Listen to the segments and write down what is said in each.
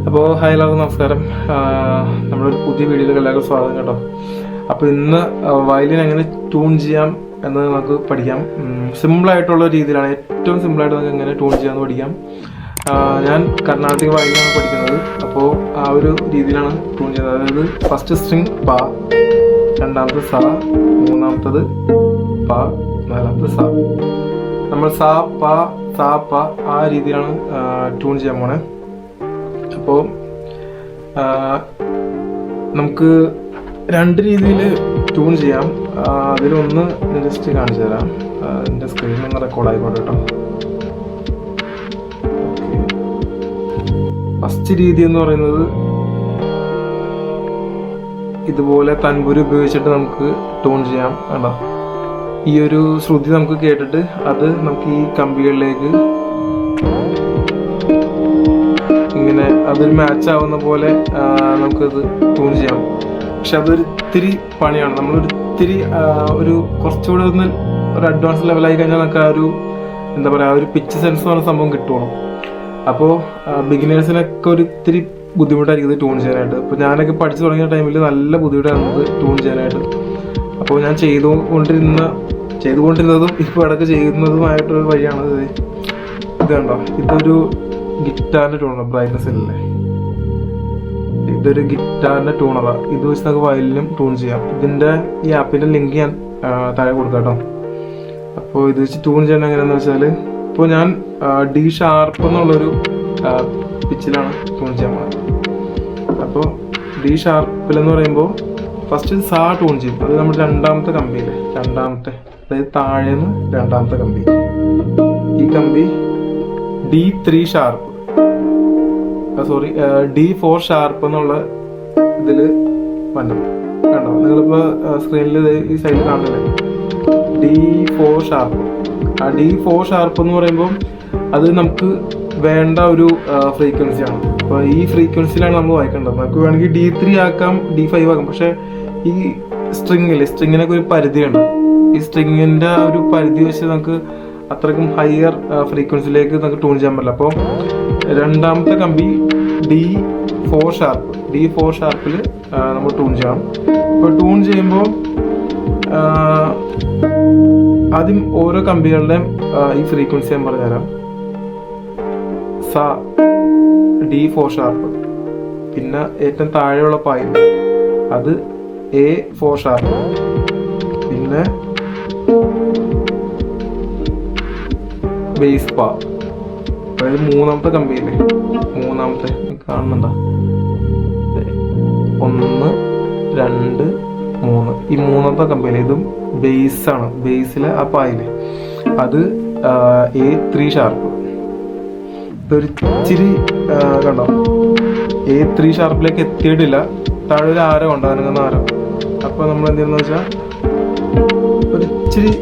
അപ്പോൾ ഹായ് എല്ലാവർക്കും നമസ്കാരം. നമ്മളൊരു പുതിയ വീഡിയോയിലേക്ക് എല്ലാവർക്കും സ്വാഗതം കേട്ടോ. അപ്പോൾ ഇന്ന് വയലിൻ എങ്ങനെ ട്യൂൺ ചെയ്യാം എന്ന് നമുക്ക് പഠിക്കാം. സിമ്പിളായിട്ടുള്ള രീതിയിലാണ്, ഏറ്റവും സിമ്പിളായിട്ട് നമുക്ക് എങ്ങനെ ട്യൂൺ ചെയ്യാമെന്ന് പഠിക്കാം. ഞാൻ കർണാടക വയലിനാണ് പഠിക്കുന്നത്. അപ്പോൾ ആ ഒരു രീതിയിലാണ് ട്യൂൺ ചെയ്യുന്നത്. അതായത് ഫസ്റ്റ് സ്ട്രിങ് പ, രണ്ടാമത്തെ സ, മൂന്നാമത്തത് പ, നാലാമത്തെ സ. നമ്മൾ സ പ ആ രീതിയിലാണ് ട്യൂൺ ചെയ്യാൻ പോണേ. അപ്പോൾ നമുക്ക് രണ്ട് രീതിയിൽ ട്യൂൺ ചെയ്യാം. അതിലൊന്ന് ജസ്റ്റ് കാണിച്ചു തരാം. എൻ്റെ സ്ക്രീനിൽ ഒന്ന് റെക്കോർഡ് ആയിക്കോട്ടെ കേട്ടോ. ഫസ്റ്റ് രീതി എന്ന് പറയുന്നത് ഇതുപോലെ തൻപുരി ഉപയോഗിച്ചിട്ട് നമുക്ക് ട്യൂൺ ചെയ്യാം കേട്ടോ. ഈ ഒരു ശ്രുതി നമുക്ക് കേട്ടിട്ട് അത് നമുക്ക് ഈ കമ്പികളിലേക്ക് ഇങ്ങനെ അതൊരു മാച്ച് ആവുന്ന പോലെ നമുക്കത് ട്യൂൺ ചെയ്യാം. പക്ഷെ അതൊരു ഇത്തിരി പണിയാണ്. നമ്മളൊരിത്തിരി ഒരു കുറച്ചുകൂടെ ഒന്ന് ഒരു അഡ്വാൻസ് ലെവലായി കഴിഞ്ഞാൽ നമുക്ക് ആ ഒരു എന്താ പറയുക, ആ ഒരു പിച്ച് സെൻസ് എന്ന് പറഞ്ഞ സംഭവം കിട്ടുള്ളൂ. അപ്പോൾ ബിഗിനേഴ്സിനൊക്കെ ഒരു ഇത്തിരി ബുദ്ധിമുട്ടായിരിക്കും ഇത് ട്യൂൺ ചെയ്യാനായിട്ട്. ഇപ്പോൾ ഞാനൊക്കെ പഠിച്ചു തുടങ്ങിയ ടൈമിൽ നല്ല ബുദ്ധിമുട്ടായിരുന്നു ഇത് ട്യൂൺ ചെയ്യാനായിട്ട്. അപ്പോൾ ഞാൻ ചെയ്തുകൊണ്ടിരുന്നതും ഇപ്പോൾ ഇടയ്ക്ക് ചെയ്യുന്നതുമായിട്ടൊരു വഴിയാണ് ഇത് കണ്ടോ. ഇതൊരു ഗിറ്റാറിൻ്റെ ട്യൂണർ, ബ്രൈറ്റ്നസ് ഇല്ലേ, ഇതൊരു ഗിറ്റാറിൻ്റെ ട്യൂണറാണ്. ഇത് വെച്ച് നമുക്ക് വയലിനും ട്യൂൺ ചെയ്യാം. ഇതിൻ്റെ ഈ ആപ്പിൻ്റെ ലിങ്ക് ഞാൻ താഴെ കൊടുക്കാം കേട്ടോ. അപ്പോൾ ഇത് വെച്ച് ട്യൂൺ ചെയ്യണം എങ്ങനെയാണെന്ന് വെച്ചാൽ, ഇപ്പോൾ ഞാൻ ഡി ഷാർപ്പ് എന്നുള്ളൊരു പിച്ചിലാണ് ട്യൂൺ ചെയ്യാൻ പോകുന്നത്. അപ്പോൾ ഡി ഷാർപ്പിലെന്ന് പറയുമ്പോൾ ഫസ്റ്റ് സാ ട്യൂൺ ചെയ്യും. അത് നമ്മുടെ രണ്ടാമത്തെ കമ്പിയില്ലേ, അതായത് താഴേന്ന് രണ്ടാമത്തെ കമ്പി. ഈ കമ്പി D3 ഷാർപ്പ്, D4 ഷാർപ്പ് എന്നുള്ള ഇതിൽ വന്നു കണ്ടോ. നിങ്ങളിപ്പോൾ സ്ക്രീനിൽ ഈ സൈഡിൽ കാണുന്നില്ലേ, D4 ഷാർപ്പ്. ആ D4 ഷാർപ്പ് എന്ന് പറയുമ്പോൾ അത് നമുക്ക് വേണ്ട ഒരു ഫ്രീക്വൻസിയാണ്. അപ്പോൾ ഈ ഫ്രീക്വൻസിയിലാണ് നമ്മൾ വായിക്കേണ്ടത്. നമുക്ക് വേണമെങ്കിൽ D3 ആക്കാം, D5 ആക്കാം. പക്ഷേ ഈ സ്ട്രിങ്ങിനൊക്കെ ഒരു പരിധിയുണ്ട്. ഈ സ്ട്രിങ്ങിൻ്റെ ഒരു പരിധി വെച്ച് നമുക്ക് അത്രയ്ക്കും ഹയർ ഫ്രീക്വൻസിയിലേക്ക് നമുക്ക് ട്യൂൺ ചെയ്യാൻ പറ്റില്ല. അപ്പോൾ രണ്ടാമത്തെ കമ്പി D4 ഷാർപ്പിൽ നമ്മൾ ട്യൂൺ ചെയ്യണം. അപ്പോൾ ട്യൂൺ ചെയ്യുമ്പോൾ ആദ്യം ഓരോ കമ്പികളുടെയും ഈ ഫ്രീക്വൻസി ഞാൻ പറഞ്ഞുതരാം. സ D4 ഷാർപ്പ്, പിന്നെ ഏറ്റവും താഴെയുള്ള പായ അത് A4 ഷാർപ്പ്, പിന്നെ ബേസ് പാ, അതായത് മൂന്നാമത്തെ കമ്പിയില്ലേ, മൂന്നാമത്തെ കാണുന്നുണ്ടോ, 1 2 3, ഈ മൂന്നാമത്തെ കമ്പിയില്ലേ, ഇതും ബേസാണ്. ബേസിലെ ആ പായില്ലേ അത് A3 ഷാർപ്പ്. ഇതൊരു ഇച്ചിരി കണ്ടോ, A3 ഷാർപ്പിലേക്ക് എത്തിയിട്ടില്ല. താഴെ ഒരു ആരം ഉണ്ട്, അനങ്ങുന്ന ആരം. അപ്പോൾ നമ്മൾ എന്ത് ചെയ്യുന്നത് വെച്ചാൽ ഒരു ഇച്ചിരി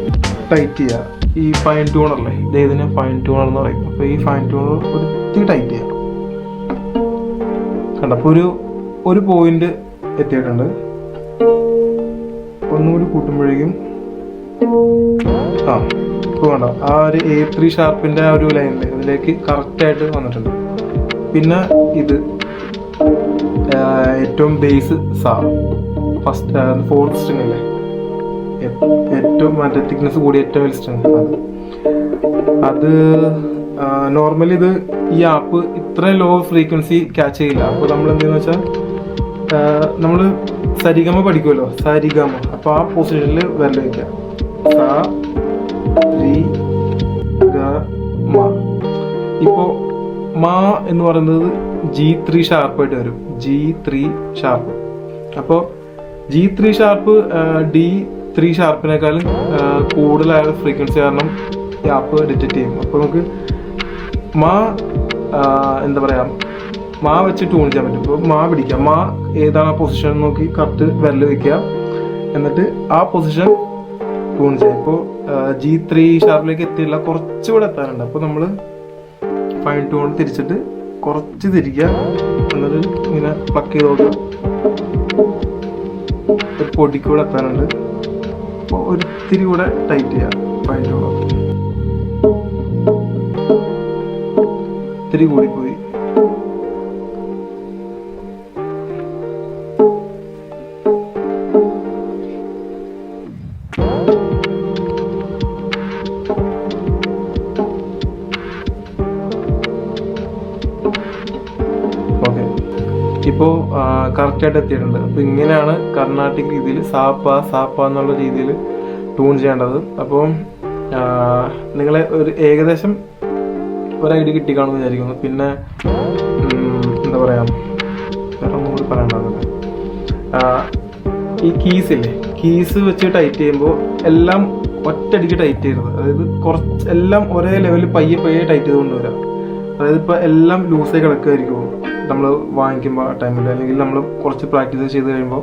ടൈറ്റ് ചെയ്യുക. ഈ ഫൈൻ ട്യൂണറല്ലേ, ഇതിനെ ഫൈൻ ട്യൂണർ എന്ന് പറയും. അപ്പോൾ ഈ ഫൈൻ ട്യൂണർ ഒരു ഇത്തിരി ടൈറ്റ് ചെയ്യാം കണ്ടപ്പോൾ ഒരു പോയിന്റ് എത്തിയിട്ടുണ്ട്. ഒന്നുകൂടി കൂട്ടുമ്പോഴേക്കും ഇപ്പോൾ വേണ്ട ആ ഒരു A3 ഷാർപ്പിൻ്റെ ആ ഒരു ലൈനിൽ അതിലേക്ക് കറക്റ്റായിട്ട് വന്നിട്ടുണ്ട്. പിന്നെ ഇത് ഏറ്റവും ബേസ് സാ, ഫസ്റ്റ് 4th സ്ട്രിങ് അല്ലേ, ഏറ്റവും മറ്റേ തിക്നെസ് കൂടി ഏറ്റവും വലിയ സ്ട്രിങ് അത് നോർമലി ഇത് ഈ ആപ്പ് ഇത്ര ലോ ഫ്രീക്വൻസി ക്യാച്ച് ചെയ്യില്ല. അപ്പോൾ നമ്മൾ എന്തെന്ന് വെച്ചാൽ നമ്മൾ സരിഗമ പഠിക്കുമല്ലോ, സരിഗമ. അപ്പോൾ ആ പൊസിഷനിൽ വിരൽ വയ്ക്കുക. സ രി ഗ മ. ഇപ്പോൾ മാ എന്ന് പറയുന്നത് G3 ഷാർപ്പായിട്ട് വരും, G3 ഷാർപ്പ്. അപ്പോൾ G3 ഷാർപ്പ് D3 ഷാർപ്പിനേക്കാളും കൂടുതലായ ഫ്രീക്വൻസി കാരണം ഈ ആപ്പ് ഡിറ്റക്ട് ചെയ്യും. അപ്പോൾ നമുക്ക് എന്താ പറയുക, മാ വെച്ച് ട്യൂൺ ചെയ്യാൻ പറ്റും. ഇപ്പോൾ മാ പിടിക്കുക, മാ ഏതാണ് ആ പൊസിഷൻ നോക്കി കറക്റ്റ് വിരൽ വയ്ക്കുക, എന്നിട്ട് ആ പൊസിഷൻ ട്യൂൺ ചെയ്യാം. ഇപ്പോൾ G3 ഷാർപ്പിലേക്ക് എത്തിയില്ല, കുറച്ചുകൂടെ എത്താനുണ്ട്. അപ്പോൾ നമ്മൾ ഫൈൻ ട്യൂൺ തിരിച്ചിട്ട് കുറച്ച് തിരിക്കുക, എന്നിട്ട് ഇങ്ങനെ പ്ലക്ക് ചെയ്ത് നോക്കുക. ഒരു പൊടിക്കൂടെ എത്താനുണ്ട്. അപ്പോൾ ഒരിത്തിരി കൂടെ ടൈറ്റ് ചെയ്യുക ഫൈൻ ട്യൂൺ. ഇത്തിരി കൂടിപ്പോയി. ഇപ്പോൾ കറക്റ്റായിട്ട് എത്തിയിട്ടുണ്ട്. അപ്പോൾ ഇങ്ങനെയാണ് കർണാട്ടിക് രീതിയിൽ സാപ്പ എന്നുള്ള രീതിയിൽ ട്യൂൺ ചെയ്യേണ്ടത്. അപ്പോൾ നിങ്ങളെ ഒരു ഏകദേശം ഒരു ഐഡിയ കിട്ടിക്കാണെന്ന് വിചാരിക്കുന്നു. പിന്നെ എന്താ പറയുക, വേറെ ഒന്നും കൂടി പറയണ്ടാകുന്നത്, ഈ കീസ് വെച്ച് ടൈറ്റ് ചെയ്യുമ്പോൾ എല്ലാം ഒറ്റയടിക്ക് ടൈറ്റ് ചെയ്യരുത്. അതായത് കുറച്ച് എല്ലാം ഒരേ ലെവലിൽ പയ്യെ ടൈറ്റ് ചെയ്ത് കൊണ്ടുവരാം. അതായത് ഇപ്പോൾ എല്ലാം ലൂസായി കിടക്കുമായിരിക്കും നമ്മൾ വാങ്ങിക്കുമ്പോൾ ടൈമിൽ, അല്ലെങ്കിൽ നമ്മൾ കുറച്ച് പ്രാക്ടീസ് ചെയ്ത് കഴിയുമ്പോൾ.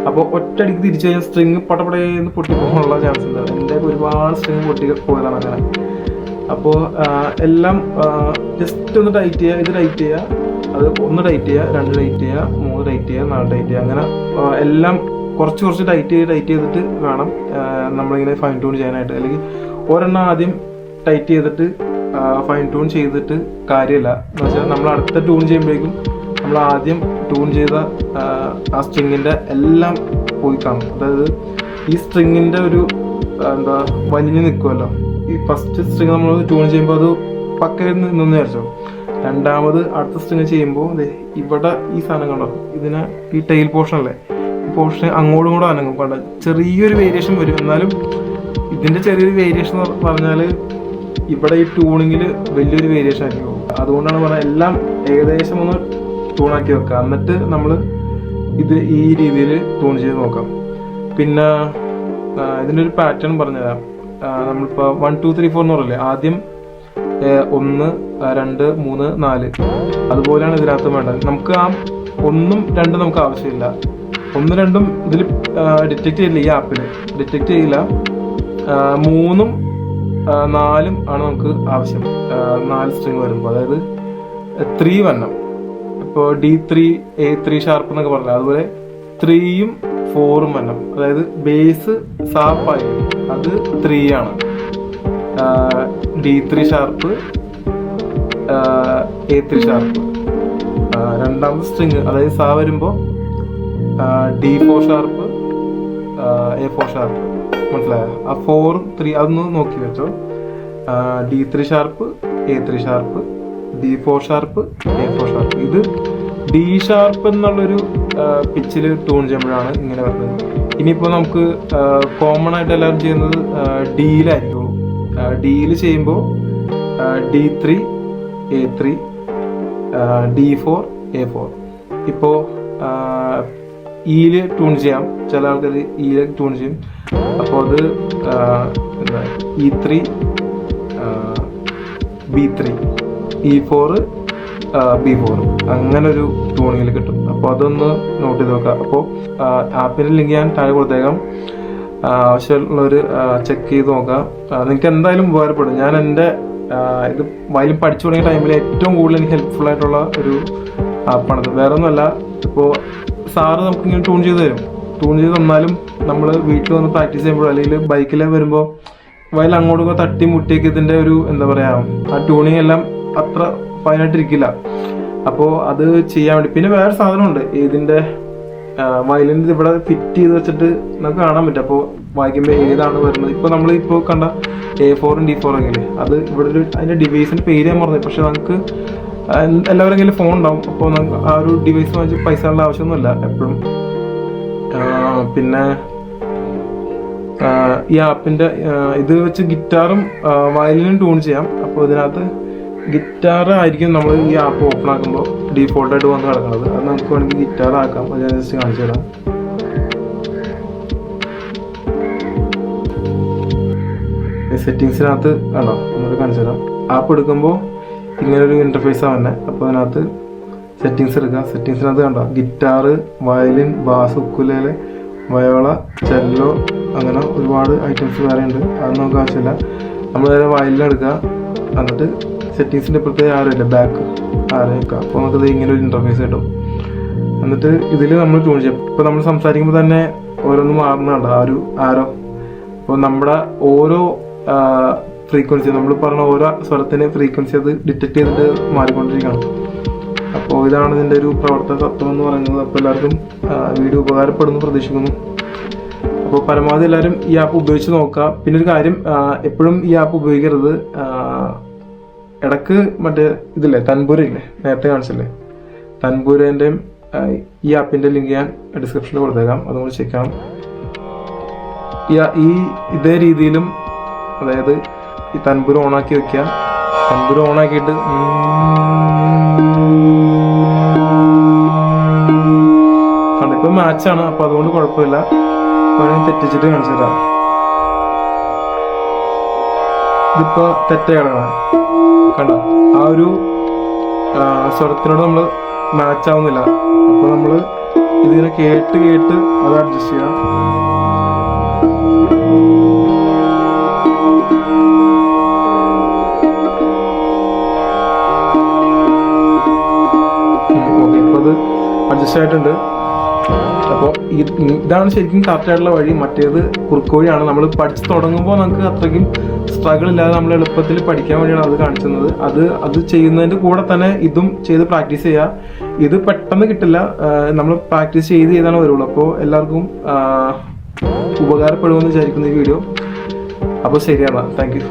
അപ്പോൾ ഒറ്റയടിക്ക് തിരിച്ചു കഴിഞ്ഞാൽ സ്ട്രിങ് പടപടയെന്ന് പൊട്ടിപ്പോകാനുള്ള ചാൻസ് ഉണ്ട്. എൻ്റെ ഒരുപാട് സ്ട്രിങ് പൊട്ടി പോയതാണ് അങ്ങനെ. അപ്പോൾ എല്ലാം ജസ്റ്റ് ഒന്ന് ടൈറ്റ് ചെയ്യുക, ഇത് ടൈറ്റ് ചെയ്യുക, അത് 1 ടൈറ്റ് ചെയ്യുക, 2 ടൈറ്റ് ചെയ്യുക, 3 ടൈറ്റ് ചെയ്യുക, 4 ടൈറ്റ് ചെയ്യുക, അങ്ങനെ എല്ലാം കുറച്ച് ടൈറ്റ് ചെയ്തിട്ട് വേണം നമ്മളിങ്ങനെ ഫൈൻ ട്യൂൺ ചെയ്യാനായിട്ട്. അല്ലെങ്കിൽ ഒരെണ്ണം ആദ്യം ടൈറ്റ് ചെയ്തിട്ട് ഫൈൻ ട്യൂൺ ചെയ്തിട്ട് കാര്യമില്ല. എന്ന് വെച്ചാൽ നമ്മൾ അടുത്ത ട്യൂൺ ചെയ്യുമ്പോഴേക്കും നമ്മൾ ആദ്യം ട്യൂൺ ചെയ്ത ആ സ്ട്രിങ്ങിൻ്റെ എല്ലാം പോയി കാണും. അതായത് ഈ സ്ട്രിങ്ങിൻ്റെ ഒരു എന്താ വലിഞ്ഞ് നിൽക്കുമല്ലോ. ഈ ഫസ്റ്റ് സ്ട്രിങ് നമ്മൾ ട്യൂൺ ചെയ്യുമ്പോൾ അത് പക്കയിൽ നിന്ന് വിചാരിച്ചോ. രണ്ടാമത് അടുത്ത സ്ട്രിങ് ചെയ്യുമ്പോൾ ഇവിടെ ഈ സാധനം കണ്ടോ, ഇതിനെ ഈ ടൈൽ പോർഷൻ അല്ലേ, ഈ പോർഷൻ അങ്ങോട്ടും കൂടെ അനങ്ങും. കണ്ട ചെറിയൊരു വേരിയേഷൻ വരും. എന്നാലും ഇതിൻ്റെ ചെറിയൊരു വേരിയേഷൻ എന്ന് പറഞ്ഞാൽ ഇവിടെ ഈ ട്യൂണിങ്ങിൽ വലിയൊരു വേരിയേഷൻ ആയിരിക്കും. അതുകൊണ്ടാണ് പറഞ്ഞത് എല്ലാം ഏകദേശം ഒന്ന് ട്യൂണാക്കി വെക്കുക. എന്നിട്ട് നമ്മൾ ഇത് ഈ രീതിയിൽ ട്യൂൺ ചെയ്ത് നോക്കാം. പിന്നെ ഇതിൻ്റെ ഒരു പാറ്റേൺ പറഞ്ഞുതരാം. നമ്മളിപ്പോൾ 1 2 3 4 എന്ന് പറയില്ലേ, ആദ്യം 1 2 3 4 അതുപോലെയാണ് ഇതിനകത്ത് വേണ്ടത്. നമുക്ക് ആ 1ഉം 2ഉം നമുക്ക് ആവശ്യമില്ല. 1 2ഉം ഇതിൽ ഡിറ്റക്ട് ചെയ്യില്ല, ഈ ആപ്പിൽ ഡിറ്റക്ട് ചെയ്യില്ല. 3ഉം 4ഉം ആണ് നമുക്ക് ആവശ്യം. 4 സ്ട്രിങ് വരുമ്പോൾ, അതായത് 3 വരണം. ഇപ്പോൾ D3 A3 ഷാർപ്പ് എന്നൊക്കെ പറഞ്ഞില്ല, അതുപോലെ 3ഉം 4ഉം വരണം. അതായത് ബേസ് സാപ്പായി അത് 3 ആണ്. D3 sharp, A3 sharp. രണ്ടാമത്തെ സ്ട്രിങ് അതായത് സാ വരുമ്പോൾ D4 ഷാർപ്പ്, A4 ഷാർപ്പ്. മനസ്സിലായോ? ആ 4 3 അതൊന്ന് നോക്കി വെച്ചോ. D3 sharp, A3 sharp, D4 sharp, A4 sharp. ഇത് D ഷാർപ്പ് എന്നുള്ളൊരു പിച്ചിൽ ട്യൂൺ ചെയ്യുമ്പോഴാണ് ഇങ്ങനെ വരുന്നത്. ഇനിയിപ്പോൾ നമുക്ക് കോമൺ ആയിട്ട് എല്ലാവരും ചെയ്യുന്നത് ഡിയിലായിരിക്കും. ഡിയിൽ ചെയ്യുമ്പോൾ D3 A3, D4 A4. ഇപ്പോൾ ഇയിൽ ട്യൂൺ ചെയ്യാം, ചില ആൾക്കാർ ഇയിൽ ട്യൂൺ ചെയ്യും. അപ്പോൾ അത് എന്താ E3 B3, E4 B4, അങ്ങനെ ഒരു ട്യൂണിങ്ങിൽ കിട്ടും. അപ്പോൾ അതൊന്ന് നോട്ട് ചെയ്ത് നോക്കാം. അപ്പോൾ ആപ്പിൻ്റെ ലിങ്ക് ഞാൻ താഴെ കൊടുത്തേക്കാം. ആവശ്യമുള്ളവർ ചെക്ക് ചെയ്ത് നോക്കാം. നിങ്ങൾക്ക് എന്തായാലും ഉപകാരപ്പെടും. ഞാൻ എൻ്റെ ഇത് വയലിൻ പഠിച്ചു തുടങ്ങിയ ടൈമിൽ ഏറ്റവും കൂടുതൽ എനിക്ക് ഹെൽപ്ഫുൾ ആയിട്ടുള്ള ഒരു ആപ്പാണത്. വേറെ ഒന്നുമല്ല, ഇപ്പോൾ സാറ് നമുക്കിങ്ങനെ ട്യൂൺ ചെയ്ത് തരും. ട്യൂൺ ചെയ്ത് തന്നാലും നമ്മൾ വീട്ടിൽ വന്ന് പ്രാക്ടീസ് ചെയ്യുമ്പോൾ അല്ലെങ്കിൽ ബൈക്കിൽ വരുമ്പോൾ വയൽ അങ്ങോട്ടൊക്കെ തട്ടി മുട്ടിയൊക്കെ ഇതിൻ്റെ ഒരു എന്താ പറയുക, ആ ട്യൂണിങ് എല്ലാം അത്ര ഫൈനായിട്ടിരിക്കില്ല. അപ്പോൾ അത് ചെയ്യാൻ വേണ്ടി പിന്നെ വേറെ സാധനമുണ്ട്. ഇതിൻ്റെ വയലിൻ്റെ ഇവിടെ ഫിറ്റ് ചെയ്ത് വെച്ചിട്ട് നമുക്ക് കാണാൻ പറ്റും. അപ്പോൾ വായിക്കുമ്പോൾ ഏതാണ് വരുന്നത്. ഇപ്പോൾ നമ്മളിപ്പോൾ കണ്ട A4 D4 ഒക്കെ ഇല്ലേ, അത് ഇവിടെ ഒരു അതിൻ്റെ ഡിവൈസിൻ്റെ പേര് ഞാൻ പറഞ്ഞു. പക്ഷെ നമുക്ക് എല്ലാവരും കയ്യിൽ ഫോൺ ഉണ്ടാവും. അപ്പോൾ നമുക്ക് ആ ഒരു ഡിവൈസ് വാങ്ങിച്ച് പൈസ ഉള്ള ആവശ്യമൊന്നുമില്ല എപ്പോഴും. പിന്നെ ഈ ആപ്പിൻ്റെ ഇത് വെച്ച് ഗിറ്റാറും വയലിനും ട്യൂൺ ചെയ്യാം. അപ്പോൾ ഇതിനകത്ത് ഗിറ്റാർ ആയിരിക്കും നമ്മൾ ഈ ആപ്പ് ഓപ്പൺ ആക്കുമ്പോൾ ഡീഫോൾട്ടായിട്ട് വന്ന് കിടക്കുന്നത്. അത് നമുക്ക് വേണമെങ്കിൽ ഗിറ്റാർ ആക്കാം. അത് ഞാൻ ജസ്റ്റ് കാണിച്ചു തരാം. സെറ്റിങ്സിനകത്ത് ആണോ ഒന്നുകൂടി കാണിച്ചു തരാം. ആപ്പ് എടുക്കുമ്പോൾ ഇങ്ങനൊരു ഇൻ്റർഫേസാണ് തന്നെ. അപ്പോൾ അതിനകത്ത് സെറ്റിങ്സ് എടുക്കുക. സെറ്റിങ്സിനകത്ത് കണ്ടോ ഗിറ്റാർ, വയലിൻ, ബാസ്, ഉക്കുലേലെ, വയോള, ചെല്ലോ, അങ്ങനെ ഒരുപാട് ഐറ്റംസ് വേറെ ഉണ്ട്. അത് നമുക്ക് ആവശ്യമില്ല. നമ്മൾ നേരെ വയലിനെടുക്കുക. എന്നിട്ട് സെറ്റിങ്സിൻ്റെ പ്രത്യേക ആരല്ല ബാക്ക് ആരേക്കാം. അപ്പോൾ നമുക്കത് ഇങ്ങനെ ഒരു ഇൻ്റർഫേസ് കിട്ടും. എന്നിട്ട് ഇതിൽ നമ്മൾ ട്യൂൺ ചെയ്യും. ഇപ്പോൾ നമ്മൾ സംസാരിക്കുമ്പോൾ തന്നെ ഓരോന്നും മാറുന്നുണ്ട് ആ ഒരു ആരോ. അപ്പോൾ നമ്മുടെ ഓരോ ഫ്രീക്വൻസി നമ്മൾ പറഞ്ഞ ഓരോ സ്വരത്തിൻ്റെ ഫ്രീക്വൻസി അത് ഡിറ്റക്ട് ചെയ്തിട്ട് മാറിക്കൊണ്ടിരിക്കുകയാണ്. അപ്പോൾ ഇതാണ് ഇതിൻ്റെ ഒരു പ്രവർത്തന തത്വം എന്ന് പറയുന്നത്. അപ്പോൾ എല്ലാവർക്കും വീഡിയോ ഉപകാരപ്പെടുന്നു പ്രതീക്ഷിക്കുന്നു. അപ്പോൾ പരമാവധി എല്ലാവരും ഈ ആപ്പ് ഉപയോഗിച്ച് നോക്കുക. പിന്നെ ഒരു കാര്യം, എപ്പോഴും ഈ ആപ്പ് ഉപയോഗിക്കരുത്. ഇടക്ക് മറ്റേ ഇതില്ലേ തൻപൂര ഇല്ലേ, നേരത്തെ കാണിച്ചില്ലേ, തൻപൂരേൻ്റെയും ഈ ആപ്പിൻ്റെ ലിങ്ക് ഞാൻ ഡിസ്ക്രിപ്ഷനിൽ കൊടുത്തേക്കാം, അതുകൊണ്ട് ചെക്ക് ചെയ്യാം. ഈ ഇതേ രീതിയിലും, അതായത് ഈ തൻപുര ഓണാക്കി വെക്കുക. തൻപുര ഓണാക്കിയിട്ട് ഇപ്പം മാച്ചാണ്, അപ്പം അതുകൊണ്ട് കുഴപ്പമില്ല. വേണമെങ്കിൽ തെറ്റിച്ചിട്ട് കാണിച്ചു തരാം. ഇതിപ്പോൾ തെറ്റാണ് കണ്ടോ, ആ ഒരു സ്വരത്തിനോട് നമ്മൾ മാച്ച് ആവുന്നില്ല. അപ്പോൾ നമ്മൾ ഇതിനെ കേട്ട് അത് അഡ്ജസ്റ്റ് ചെയ്യാം. ഓക്കെ, ഇപ്പോൾ അത് അഡ്ജസ്റ്റ് ആയിട്ടുണ്ട്. അപ്പോൾ ഇതാണ് ശരിക്കും കറക്റ്റ് ആയിട്ടുള്ള വഴി. മറ്റേത് കുറുക്ക് വഴിയാണ്. നമ്മൾ പഠിച്ച് തുടങ്ങുമ്പോൾ നമുക്ക് അത്രയ്ക്കും സ്ട്രഗിൾ ഇല്ലാതെ നമ്മൾ എളുപ്പത്തിൽ പഠിക്കാൻ വേണ്ടിയാണ് അത് കാണിക്കുന്നത്. അത് ചെയ്യുന്നതിൻ്റെ കൂടെ തന്നെ ഇതും ചെയ്ത് പ്രാക്ടീസ് ചെയ്യുക. ഇത് പെട്ടെന്ന് കിട്ടില്ല, നമ്മൾ പ്രാക്ടീസ് ചെയ്താണ് വരുള്ളൂ. അപ്പോൾ എല്ലാവർക്കും ഉപകാരപ്പെടുമെന്ന് വിചാരിക്കുന്ന ഈ വീഡിയോ. അപ്പോൾ ശരിയാണ്. Thank you.